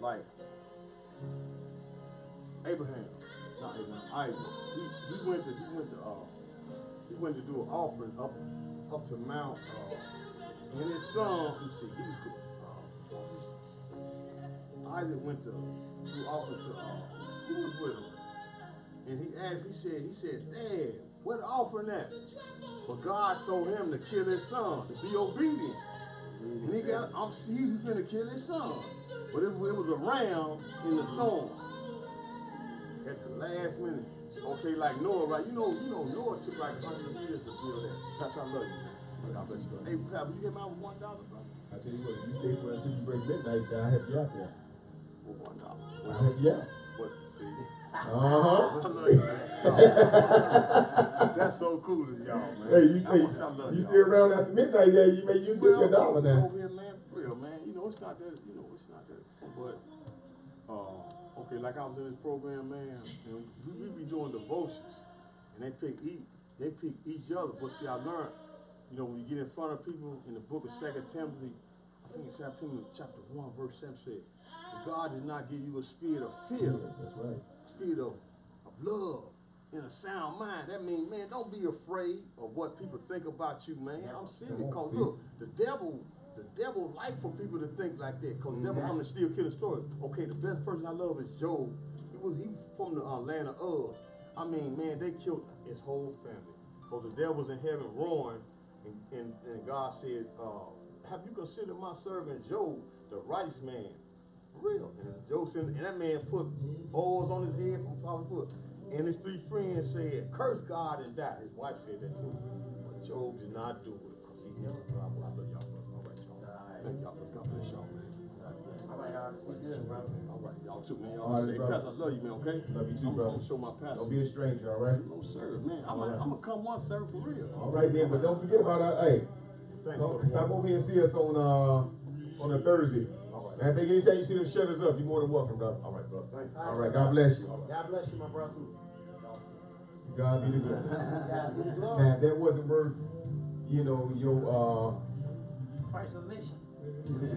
like Abraham, not Abraham, Isaac. He went to do an offering up to Mount. And his son, you see, he was Isaac went to do offering to who was with him, and he said, Dad, where the offering at? But God told him to kill his son, to be obedient. And he was going to kill his son. But it was a ram in the thorn. At the last minute. Okay, like Noah, right? You know, Noah took like 100 years to build that. That's how I love you. God bless you. Hey, Pat, will you get my $1, brother? I tell you what, you stay for until you break midnight, I help you out there. For $1. I help you out. What, see? Uh-huh. I love you, man. That's so cool to y'all, man. Hey, you stay around after midnight, yeah, you get your $1 now. Over here, man, for real, man. You know, it's not that, but, okay, like I was in this program, man, and we be doing devotions, and they pick each other. But see, I learned, you know, when you get in front of people in the book of 2 Timothy, I think it's 2 Timothy chapter 1, verse 7 said, God did not give you a spirit of fear. That's right. A spirit of love and a sound mind. That means, man, don't be afraid of what people think about you, man. I'm serious, because look, the devil like for people to think like that, because the devil come to steal, kill, and destroy. Okay, the best person I love is Job. He from the land of Uz. I mean, man, they killed his whole family. Because the devil's in heaven roaring, and God said, have you considered my servant Job, the righteous man? For real. And Job said, and that man put oils on his head from top of foot. And his 3 friends said, curse God and die. His wife said that too. But Job did not do it, because he never God. I love y'all, brother. All right, y'all. Thank y'all, brother. God bless y'all, man. All right, y'all. We good, brother. All right, y'all too, man. Y'all say, Pastor, I love you, man, okay? Love you too, brother. I'm gonna show my pastor. Don't be a stranger, all right? No, sir, man. I'm gonna come once, sir, for real. All right, then, but don't forget about hey, stop over here and see us on a Thursday. All right. And I think anytime you see them shut us up, you're more than welcome, brother. All right, brother. Thank you. All right, God bless you. God bless you, my brother. God be the glory. God be the glory. Now, if that wasn't worth, you know, your Price of admission.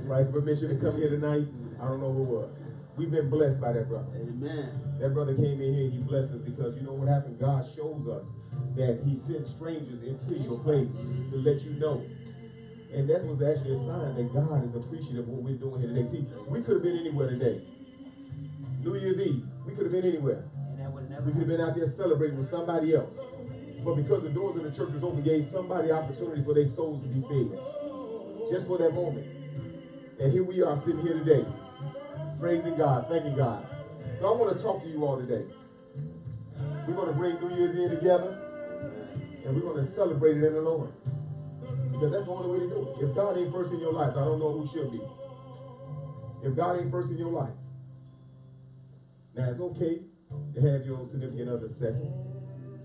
price of admission to come here tonight, I don't know who it was. We've been blessed by that brother. Amen. That brother came in here, he blessed us, because you know what happened? God shows us that he sent strangers into your place to let you know. And that was actually a sign that God is appreciative of what we're doing here today. See, we could have been anywhere today. New Year's Eve, we could have been anywhere. We could have been out there celebrating with somebody else. But because the doors of the church was open, gave somebody opportunity for their souls to be fed. Just for that moment. And here we are sitting here today, praising God, thanking God. So I want to talk to you all today. We're going to bring New Year's in together, and we're going to celebrate it in the Lord. Because that's the only way to do it. If God ain't first in your life, I don't know who should be. If God ain't first in your life. Now, it's okay to have your significant other second.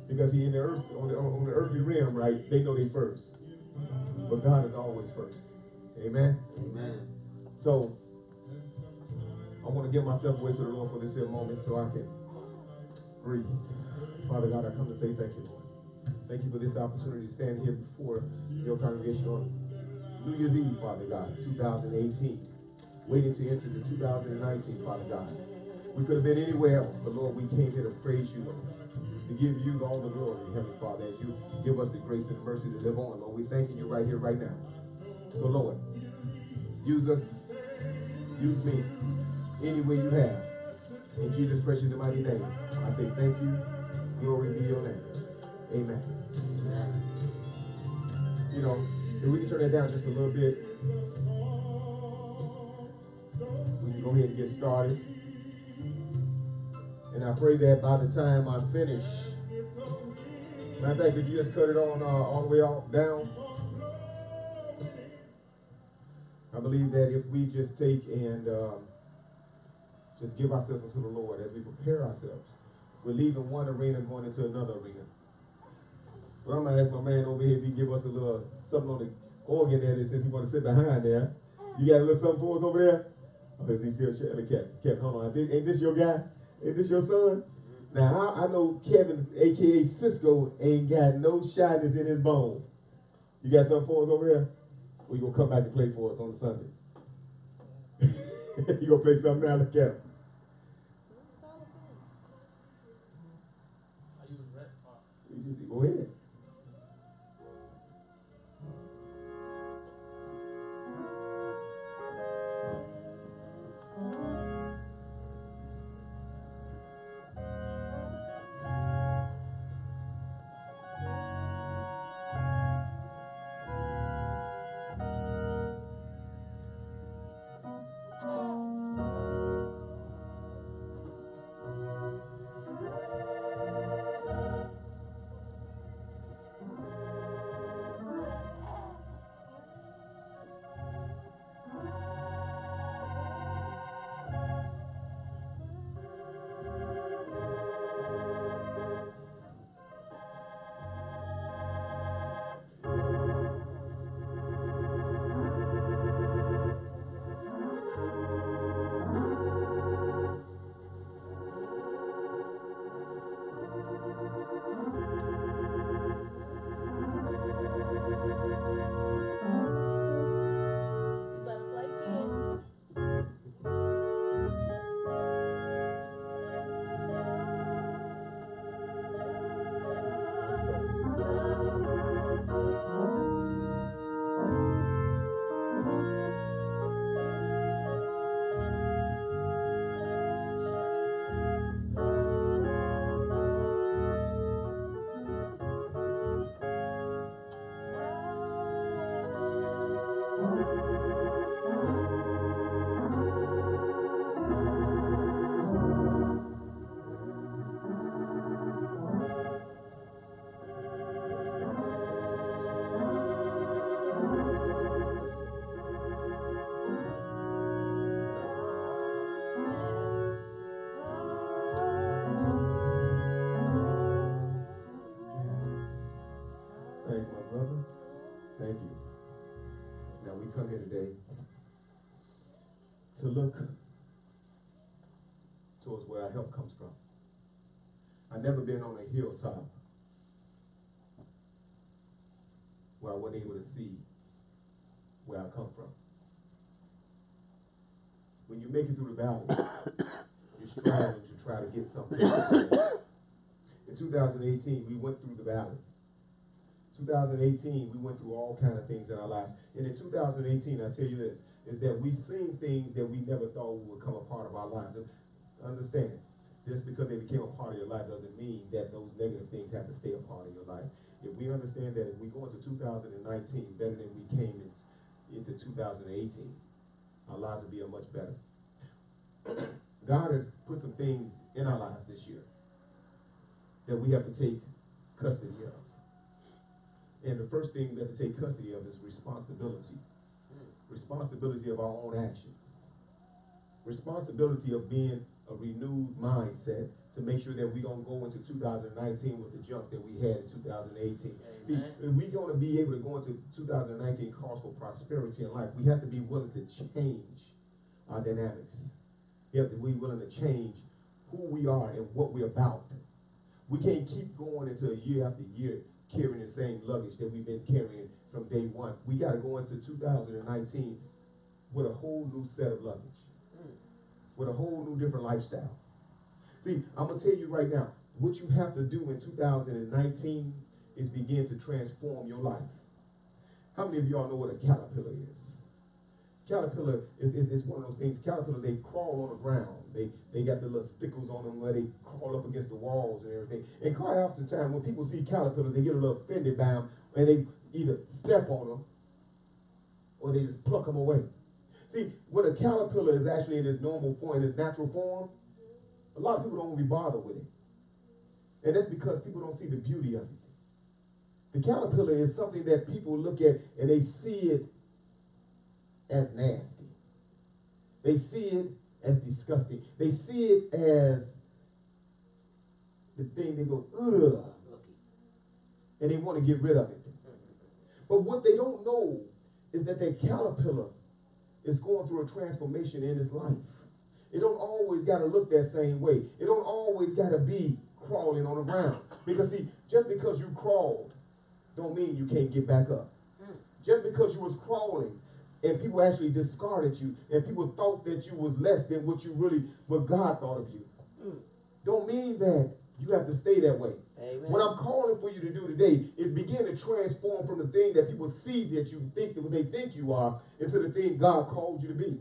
Because he in the earth, on the earthly realm, right, they know they first. But God is always first. Amen? Amen. So, I want to give myself away to the Lord for this here moment so I can breathe. Father God, I come to say thank you, Lord. Thank you for this opportunity to stand here before your congregation on New Year's Eve, Father God, 2018. Waiting to enter to 2019, Father God. We could have been anywhere else, but Lord, we came here to praise you, Lord. To give you all the glory, Heavenly Father, as you give us the grace and the mercy to live on, Lord. We're thanking you right here, right now. So, Lord, use us, use me, any way you have. In Jesus' precious and mighty name, I say thank you. Glory be your name. Amen. Amen. You know, if we can turn that down just a little bit, we can go ahead and get started. And I pray that by the time I finish, matter of fact, did you just cut it on all the way off down? I believe that if we just take and just give ourselves to the Lord as we prepare ourselves, we're leaving one arena going into another arena. But I'm gonna ask my man over here if he give us a little something on the organ there, since he want to sit behind there. You got a little something for us over there? Oh, is he still sharing? Kevin, hold on. Ain't this your guy? Ain't this your son? Now, I know Kevin, a.k.a. Cisco, ain't got no shyness in his bone. You got something for us over here? Or you going to come back and play for us on Sunday? You gonna play something now? Look at him. Go ahead. Thank you, my brother. Thank you. Now we come here today to look towards where our help comes from. I've never been on a hilltop where I wasn't able to see where I come from. When you make it through the valley, you're striving to try to get something. In 2018, we went through the valley. 2018, we went through all kind of things in our lives. And in 2018, I tell you this, is that we seen things that we never thought would become a part of our lives. And understand, just because they became a part of your life doesn't mean that those negative things have to stay a part of your life. If we understand that if we go into 2019 better than we came into 2018, our lives will be a much better. God has put some things in our lives this year that we have to take custody of. And the first thing we have to take custody of is responsibility. Responsibility of our own actions. Responsibility of being a renewed mindset to make sure that we don't go into 2019 with the junk that we had in 2018. Amen. See, if we're going to be able to go into 2019 cause for prosperity in life, we have to be willing to change our dynamics. We have to be willing to change who we are and what we're about. We can't keep going into a year after year carrying the same luggage that we've been carrying from day one. We got to go into 2019 with a whole new set of luggage, with a whole new different lifestyle. See, I'm going to tell you right now, what you have to do in 2019 is begin to transform your life. How many of y'all know what a caterpillar is? Caterpillar is one of those things. Caterpillars, they crawl on the ground. They got the little stickles on them where they crawl up against the walls and everything. And quite often time when people see caterpillars, they get a little offended by them and they either step on them or they just pluck them away. See, when a caterpillar is actually in its normal form, in its natural form, a lot of people don't want to be bothered with it. And that's because people don't see the beauty of it. The caterpillar is something that people look at and they see it as nasty. They see it as disgusting. They see it as the thing they go, ugh, and they want to get rid of it. But what they don't know is that that caterpillar is going through a transformation in its life. It don't always got to look that same way. It don't always got to be crawling on the ground. Because see, just because you crawled don't mean you can't get back up. Just because you was crawling and people actually discarded you, and people thought that you was less than what God thought of you. Don't mean that you have to stay that way. Amen. What I'm calling for you to do today is begin to transform from the thing that people see that you think that they think you are into the thing God called you to be.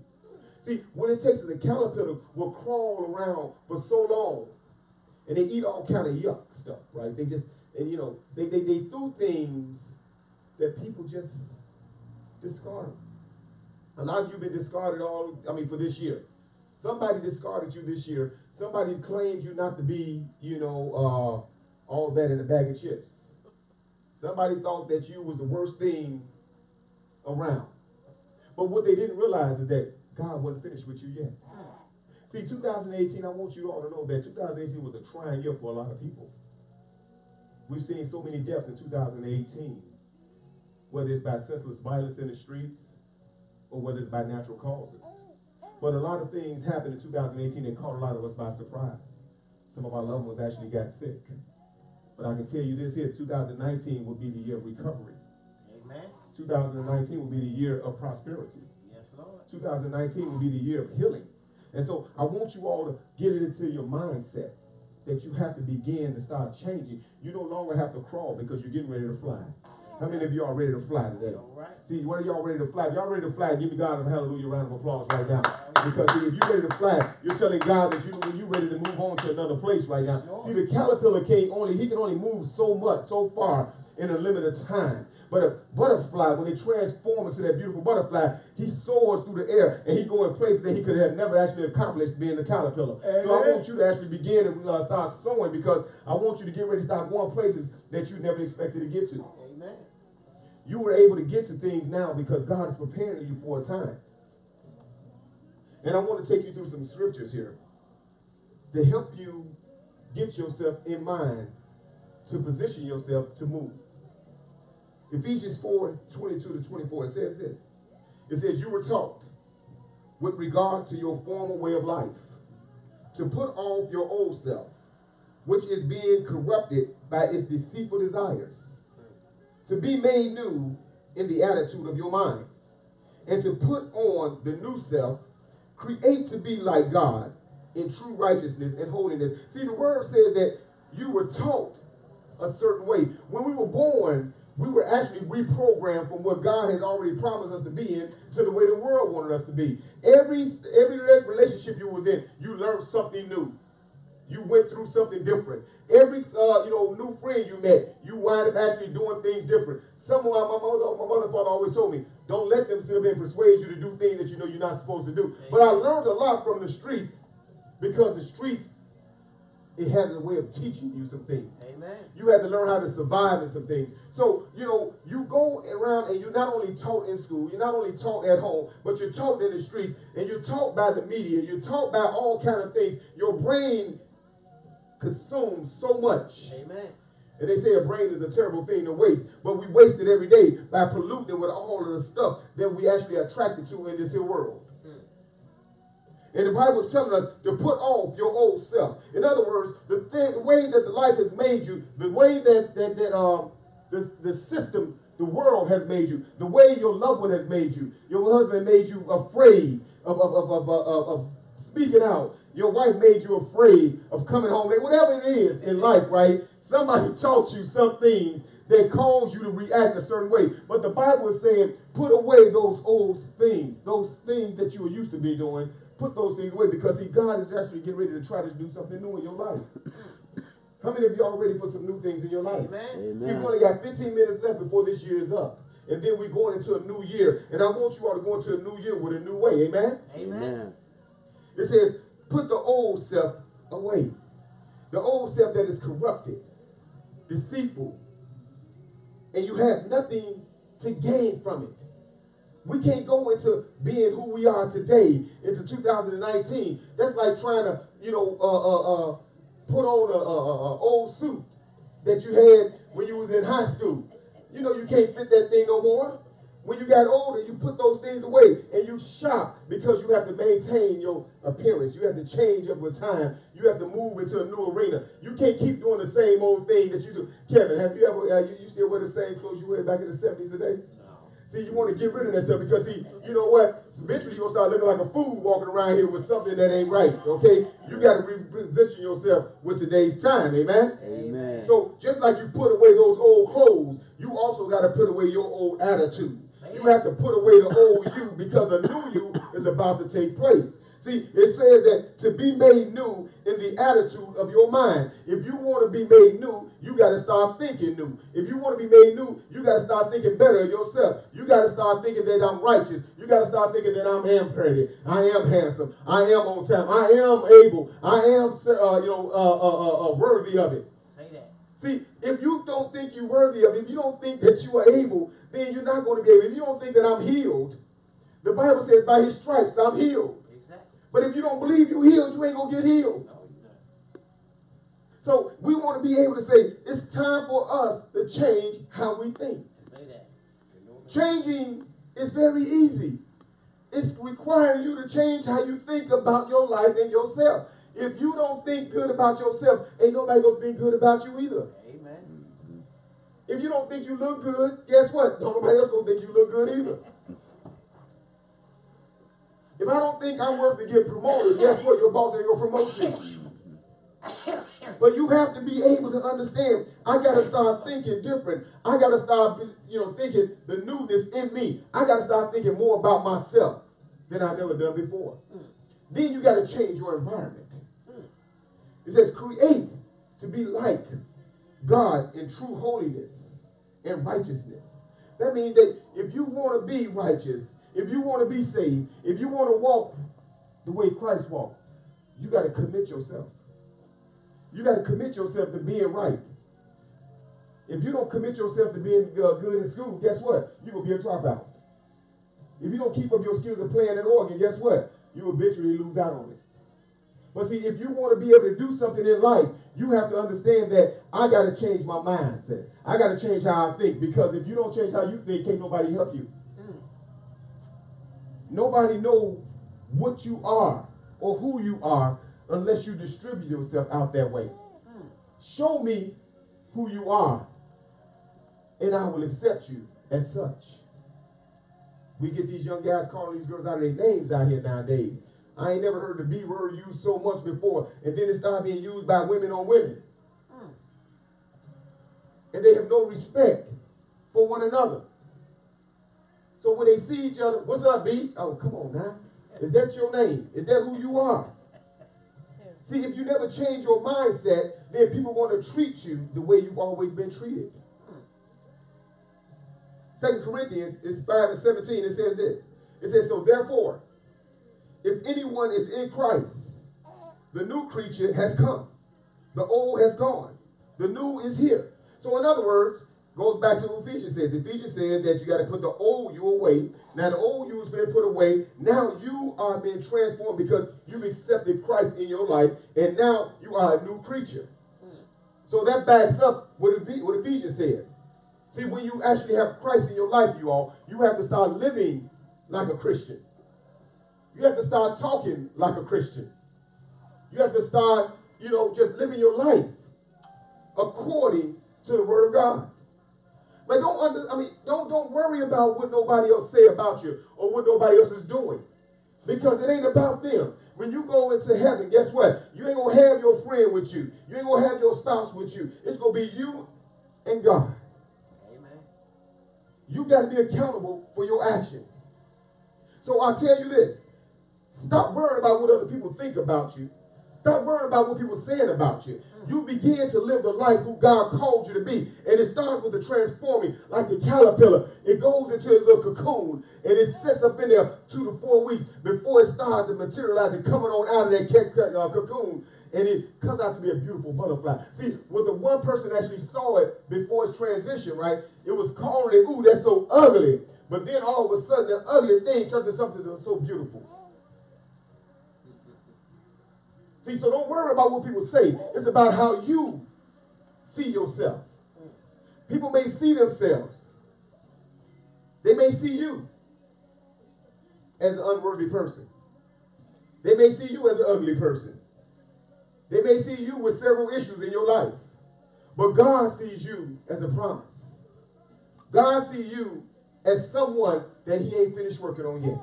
See, what it takes is a caterpillar will crawl around for so long, and they eat all kind of yuck stuff, right? They just, and they do things that people just discard. A lot of you have been discarded for this year. Somebody discarded you this year. Somebody claimed you not to be, all that in a bag of chips. Somebody thought that you was the worst thing around. But what they didn't realize is that God wasn't finished with you yet. See, 2018, I want you all to know that 2018 was a trying year for a lot of people. We've seen so many deaths in 2018, whether it's by senseless violence in the streets or whether it's by natural causes. But a lot of things happened in 2018 that caught a lot of us by surprise. Some of our loved ones actually got sick. But I can tell you this here, 2019 will be the year of recovery. Amen. 2019 will be the year of prosperity. Yes, Lord. 2019 will be the year of healing. And so I want you all to get it into your mindset that you have to begin to start changing. You no longer have to crawl because you're getting ready to fly. How many of you are ready to fly today? All right. See, what are y'all ready to fly? If y'all ready to fly, give me God a hallelujah round of applause right now. Because see, if you're ready to fly, you're telling God that you're ready to move on to another place right now. See, the caterpillar can only move so much, so far in a limited time. But a butterfly, when it transforms into that beautiful butterfly, he soars through the air and he goes in places that he could have never actually accomplished being a caterpillar. Amen. So I want you to actually begin and start soaring because I want you to get ready to start going places that you never expected to get to. Amen. You were able to get to things now because God is preparing you for a time. And I want to take you through some scriptures here to help you get yourself in mind to position yourself to move. Ephesians 4:22-24, it says this. It says, you were taught with regards to your former way of life to put off your old self, which is being corrupted by its deceitful desires, to be made new in the attitude of your mind, and to put on the new self, create to be like God in true righteousness and holiness. See, the word says that you were taught a certain way. When we were born, we were actually reprogrammed from what God had already promised us to be in to the way the world wanted us to be. Every relationship you was in, you learned something new. You went through something different. Every new friend you met, you wind up actually doing things different. My mother and father always told me, don't let them sit up and persuade you to do things that you know you're not supposed to do. Amen. But I learned a lot from the streets because the streets, it has a way of teaching you some things. Amen. You have to learn how to survive in some things. So, you go around and you're not only taught in school, you're not only taught at home, but you're taught in the streets, and you're taught by the media, you're taught by all kind of things. Your brain consumes so much. Amen. And they say a brain is a terrible thing to waste, but we waste it every day by polluting it with all of the stuff that we actually are attracted to in this here world. And the Bible is telling us to put off your old self. In other words, the way that the life has made you, the way that the system, the world has made you, the way your loved one has made you. Your husband made you afraid of speaking out. Your wife made you afraid of coming home. Whatever it is in life, right? Somebody taught you some things that cause you to react a certain way. But the Bible is saying, put away those old things that you were used to be doing. Put those things away because, see, God is actually getting ready to try to do something new in your life. How many of y'all ready for some new things in your life? Amen. See, we only got 15 minutes left before this year is up. And then we're going into a new year. And I want you all to go into a new year with a new way. Amen? Amen. It says, put the old self away. The old self that is corrupted, deceitful, and you have nothing to gain from it. We can't go into being who we are today into 2019. That's like trying to, put on a old suit that you had when you was in high school. You can't fit that thing no more. When you got older, you put those things away and you shop because you have to maintain your appearance. You have to change up with time. You have to move into a new arena. You can't keep doing the same old thing that you do. Kevin, have you ever, you still wear the same clothes you wear back in the 70s today? See, you want to get rid of that stuff because, see, you know what? Eventually you're going to start looking like a fool walking around here with something that ain't right, okay? You got to reposition yourself with today's time, amen? Amen. So just like you put away those old clothes, you also got to put away your old attitude. You have to put away the old you because a new you is about to take place. See, it says that to be made new in the attitude of your mind. If you want to be made new, you got to start thinking new. If you want to be made new, you got to start thinking better of yourself. You got to start thinking that I'm righteous. You got to start thinking that I am pretty. I am handsome. I am on time. I am able. I am, worthy of it. Say that. See, if you don't think you're worthy of it, if you don't think that you are able, then you're not going to be able. If you don't think that I'm healed, the Bible says by his stripes I'm healed. Exactly. But if you don't believe you healed, you ain't going to get healed. No, you're not. So we want to be able to say, it's time for us to change how we think. Say that. Changing is very easy. It's requiring you to change how you think about your life and yourself. If you don't think good about yourself, ain't nobody going to think good about you either. Amen. If you don't think you look good, guess what? Don't nobody else going to think you look good either. If I don't think I'm worth to get promoted, guess what? Your boss ain't going to promote you. But you have to be able to understand, I got to start thinking different. I got to start, thinking the newness in me. I got to start thinking more about myself than I've ever done before. Then you got to change your environment. It says, create to be like God in true holiness and righteousness. That means that if you want to be righteous, if you want to be saved, if you want to walk the way Christ walked, you got to commit yourself. You got to commit yourself to being right. If you don't commit yourself to being good in school, guess what? You're going to be a dropout. If you don't keep up your skills of playing an organ, guess what? You eventually lose out on it. But see, if you want to be able to do something in life, you have to understand that I got to change my mindset. I got to change how I think, because if you don't change how you think, can't nobody help you. Nobody knows what you are or who you are unless you distribute yourself out that way. Show me who you are, and I will accept you as such. We get these young guys calling these girls out of their names out here nowadays. I ain't never heard the B word used so much before, and then it started being used by women on women. And they have no respect for one another. So when they see each other, what's up, B? Oh, come on now. Is that your name? Is that who you are? See, if you never change your mindset, then people want to treat you the way you've always been treated. 2 Corinthians 5:17, it says this. It says, so therefore, if anyone is in Christ, the new creature has come. The old has gone. The new is here. So in other words, goes back to what Ephesians says. Ephesians says that you got to put the old you away. Now the old you has been put away. Now you are being transformed because you've accepted Christ in your life. And now you are a new creature. So that backs up what Ephesians says. See, when you actually have Christ in your life, you all, you have to start living like a Christian. You have to start talking like a Christian. You have to start, just living your life according to the Word of God. But don't worry about what nobody else say about you or what nobody else is doing, because it ain't about them. When you go into heaven, guess what? You ain't gonna have your friend with you. You ain't gonna have your spouse with you. It's gonna be you and God. Amen. You got to be accountable for your actions. So I tell you this. Stop worrying about what other people think about you. Stop worrying about what people are saying about you. You begin to live the life who God called you to be. And it starts with the transforming, like the caterpillar. It goes into its little cocoon, and it sits up in there 2 to 4 weeks before it starts to materialize and coming on out of that cocoon. And it comes out to be a beautiful butterfly. See, when the one person actually saw it before its transition, right, it was calling it, ooh, that's so ugly. But then all of a sudden, the ugly thing turned into something that was so beautiful. See, so don't worry about what people say. It's about how you see yourself. People may see themselves. They may see you as an unworthy person. They may see you as an ugly person. They may see you with several issues in your life. But God sees you as a promise. God sees you as someone that he ain't finished working on yet.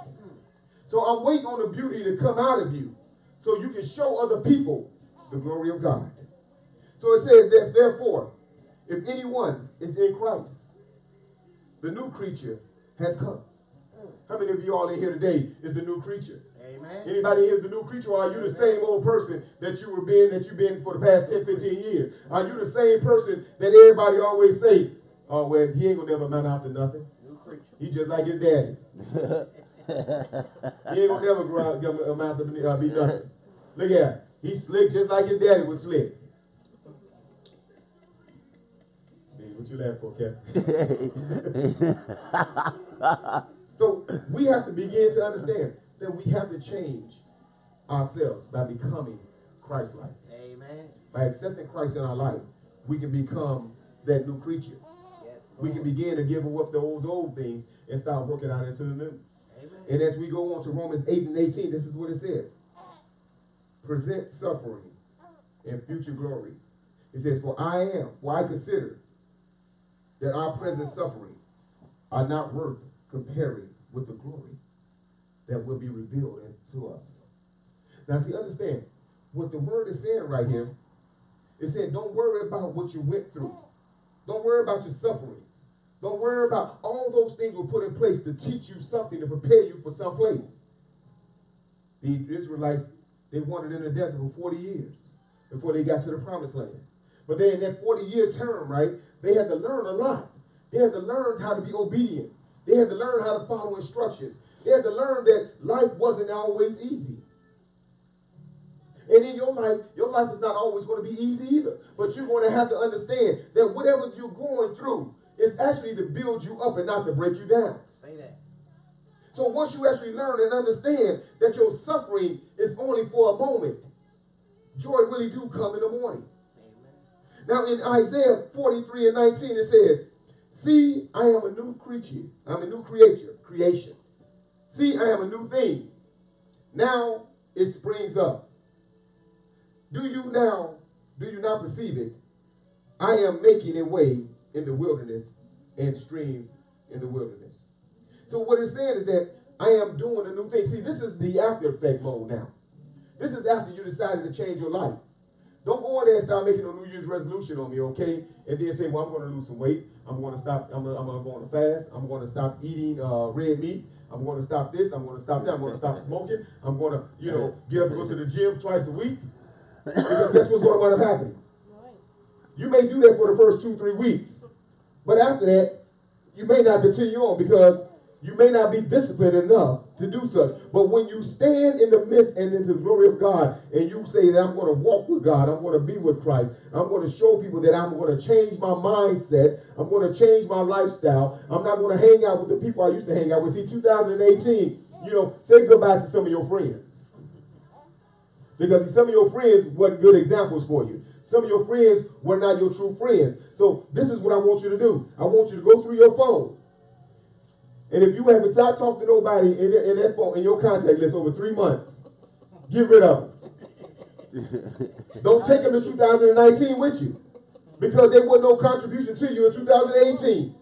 So I'm waiting on the beauty to come out of you so you can show other people the glory of God. So it says that, therefore, if anyone is in Christ, the new creature has come. How many of you all in here today is the new creature? Amen. Anybody here is the new creature, or are you the same old person that you've been for the past 10, 15 years? Are you the same person that everybody always say, oh, well, he ain't going to never amount out to nothing. New creature. He just like his daddy. He ain't going to never grow out, amount to be nothing. Look at him. He's slick just like his daddy was slick. Hey, what you laughing for, Captain? So we have to begin to understand that we have to change ourselves by becoming Christ-like. Amen. By accepting Christ in our life, we can become that new creature. Yes, We can begin to give up those old things and start working out into the new. Amen. And as we go on to Romans 8 and 18, this is what it says. Present suffering and future glory. It says, for I consider that our present suffering are not worth comparing with the glory that will be revealed to us. Now, see, understand, what the word is saying right here, it said, don't worry about what you went through. Don't worry about your sufferings. Don't worry about all those things were put in place to teach you something, to prepare you for some place. The Israelites, they wandered in the desert for 40 years before they got to the promised land. But then in that 40-year term, right, they had to learn a lot. They had to learn how to be obedient. They had to learn how to follow instructions. They had to learn that life wasn't always easy. And in your life is not always going to be easy either. But you're going to have to understand that whatever you're going through is actually to build you up and not to break you down. Say that. So once you actually learn and understand that your suffering is only for a moment, joy really do come in the morning. Amen. Now in Isaiah 43 and 19 it says, see, I am a new creature. I'm a new creation. See, I am a new thing. Now it springs up. Do you not perceive it? I am making a way in the wilderness and streams in the wilderness. So what it's saying is that I am doing a new thing. See, this is the after effect mode now. This is after you decided to change your life. Don't go in there and start making a New Year's resolution on me, okay? And then say, well, I'm going to lose some weight. I'm going to stop. I'm going to go on a fast. I'm going to stop eating red meat. I'm going to stop this. I'm going to stop that. I'm going to stop smoking. I'm going to, get up and go to the gym twice a week. Because that's what's going to wind up happening. You may do that for the first 2-3 weeks. But after that, you may not continue on because you may not be disciplined enough to do such. But when you stand in the midst and in the glory of God and you say that I'm going to walk with God, I'm going to be with Christ, I'm going to show people that I'm going to change my mindset, I'm going to change my lifestyle, I'm not going to hang out with the people I used to hang out with. See, 2018, say goodbye to some of your friends. Because some of your friends weren't good examples for you. Some of your friends were not your true friends. So this is what I want you to do. I want you to go through your phone. And if you haven't talked to nobody in that phone, in your contact list over 3 months, get rid of them. Don't take them to 2019 with you. Because they were no contribution to you in 2018.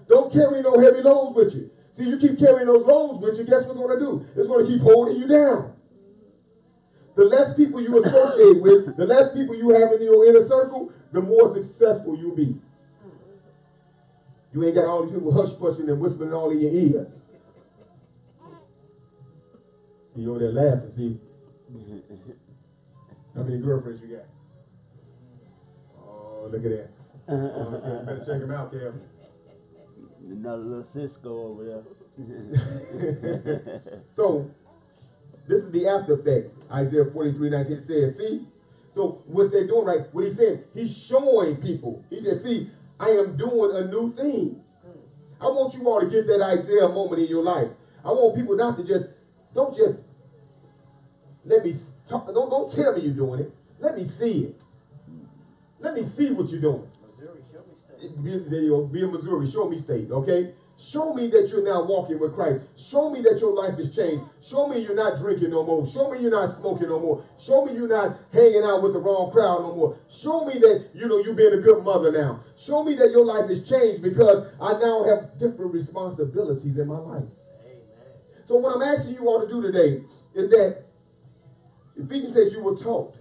Don't carry no heavy loads with you. See, you keep carrying those loads with you, guess what's going to do? It's going to keep holding you down. The less people you associate with, the less people you have in your inner circle, the more successful you'll be. You ain't got all these people hush-pushing and whispering all in your ears. See, you're there laughing, see. How many girlfriends you got? Oh, look at that. Oh, better check him out, Kev. Another little Cisco over there. So, this is the after effect. Isaiah 43:19 says, see? So what they're doing, right, what he's saying, he's showing people. He said, see, I am doing a new thing. I want you all to get that Isaiah moment in your life. I want people not to don't just let me talk. Don't tell me you're doing it. Let me see it. Let me see what you're doing. Missouri, show me stuff. There you go. Be in Missouri. Show me state, okay? Show me that you're now walking with Christ. Show me that your life has changed. Show me you're not drinking no more. Show me you're not smoking no more. Show me you're not hanging out with the wrong crowd no more. Show me that, you're being a good mother now. Show me that your life has changed because I now have different responsibilities in my life. Amen. So what I'm asking you all to do today is that Ephesians says you were taught.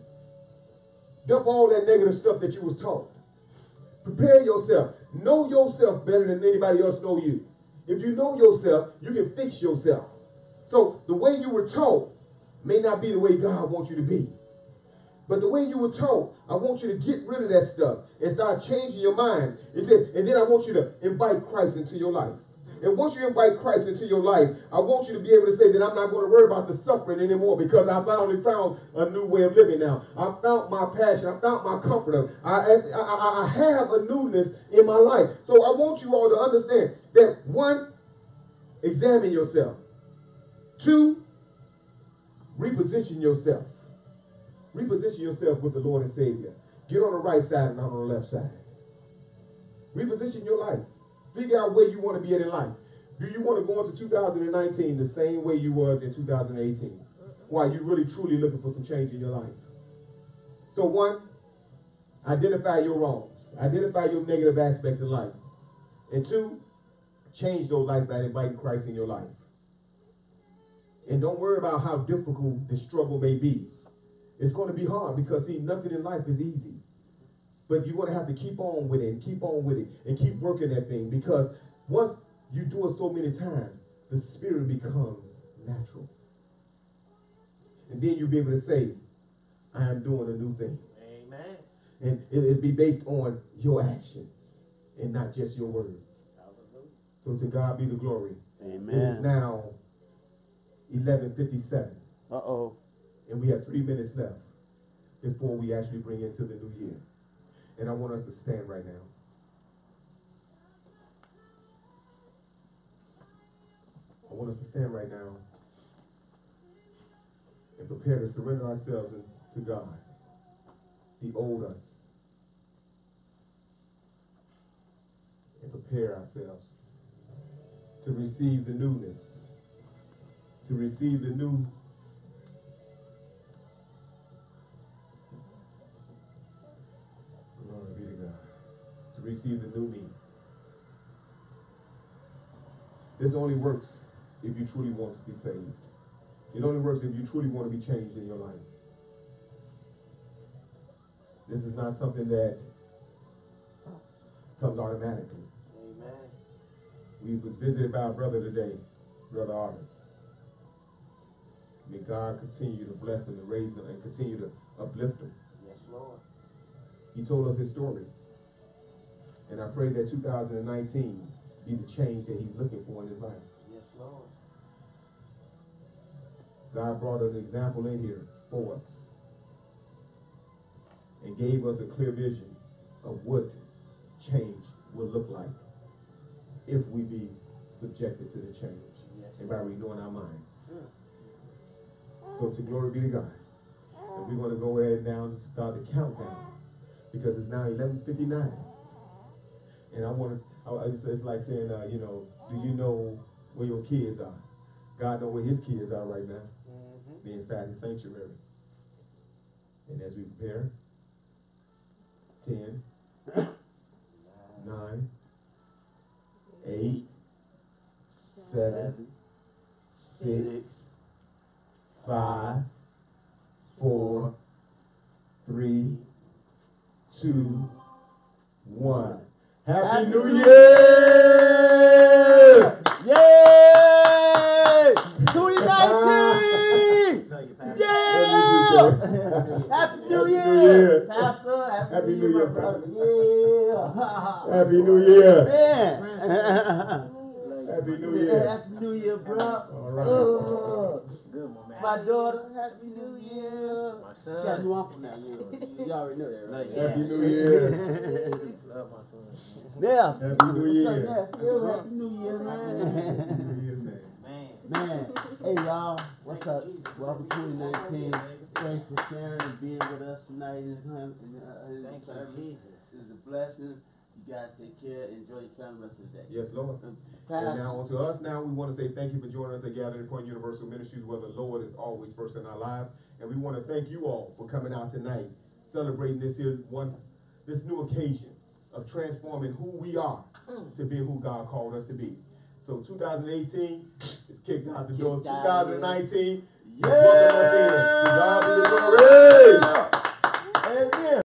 Dump all that negative stuff that you was taught. Prepare yourself. Know yourself better than anybody else know you. If you know yourself, you can fix yourself. So the way you were taught may not be the way God wants you to be. But the way you were taught, I want you to get rid of that stuff and start changing your mind. It said, and then I want you to invite Christ into your life. And once you invite Christ into your life, I want you to be able to say that I'm not going to worry about the suffering anymore because I finally found a new way of living now. I found my passion. I found my comforter. I have a newness in my life. So I want you all to understand that, one, examine yourself. Two, reposition yourself. Reposition yourself with the Lord and Savior. Get on the right side and not on the left side. Reposition your life. Figure out where you want to be in life. Do you want to go into 2019 the same way you was in 2018? Why, you really truly looking for some change in your life? So one, identify your wrongs. Identify your negative aspects in life. And two, change those lives by inviting Christ in your life. And don't worry about how difficult the struggle may be. It's going to be hard because, see, nothing in life is easy. But you're going to have to keep on with it and keep on with it and keep working that thing because once you do it so many times, the spirit becomes natural. And then you'll be able to say, I am doing a new thing. Amen. And it'll be based on your actions and not just your words. So to God be the glory. Amen. It is now 11:57. Uh-oh. And we have 3 minutes left before we actually bring into the new year. And I want us to stand right now. I want us to stand right now and prepare to surrender ourselves to God, the old us, and prepare ourselves to receive the newness, to receive the new. Glory be to God. To receive the new me. This only works if you truly want to be saved. It only works if you truly want to be changed in your life. This is not something that comes automatically. Amen. We was visited by a brother today, Brother Artist. May God continue to bless him and raise him and continue to uplift him. Yes, Lord. He told us his story. And I pray that 2019 be the change that he's looking for in his life. Yes, Lord. God brought an example in here for us and gave us a clear vision of what change will look like if we be subjected to the change and by renewing our minds. So to glory be to God. And we're going to go ahead now and start the countdown because it's now 11:59. And I want to, it's like saying, do you know where your kids are? God knows where his kids are right now. They're inside the sanctuary. And as we prepare, 10, 9, 8, 7, 6, 5, 4, 3, 2, 1. Happy New Year! Yay! 2019! No, you passed. Yeah! Happy New Year! Pastor, Happy New Year, brother. brother. Happy New Year! Man! Happy New Year! Happy New Year, bro. All right. Good one, man. My daughter, Happy New Year. My son. Got new uncle now. You already know that, right? Happy New Year! Love my son. Yeah. Happy New Year! Happy New Year, man. New Year, man. Man, hey y'all, what's up? Welcome to 2019. Thanks for sharing and being with us tonight in Thank you, service. Jesus. It's a blessing. You guys take care. Enjoy your family rest of the day. Yes, Lord. And Pastor. now on to us. Now we want to say thank you for joining us at Gathering Point Universal Ministries, where the Lord is always first in our lives. And we want to thank you all for coming out tonight, celebrating this new occasion of transforming who we are to be who God called us to be. So 2018 is kicked out the door. 2019 is welcome us in. To God be the glory.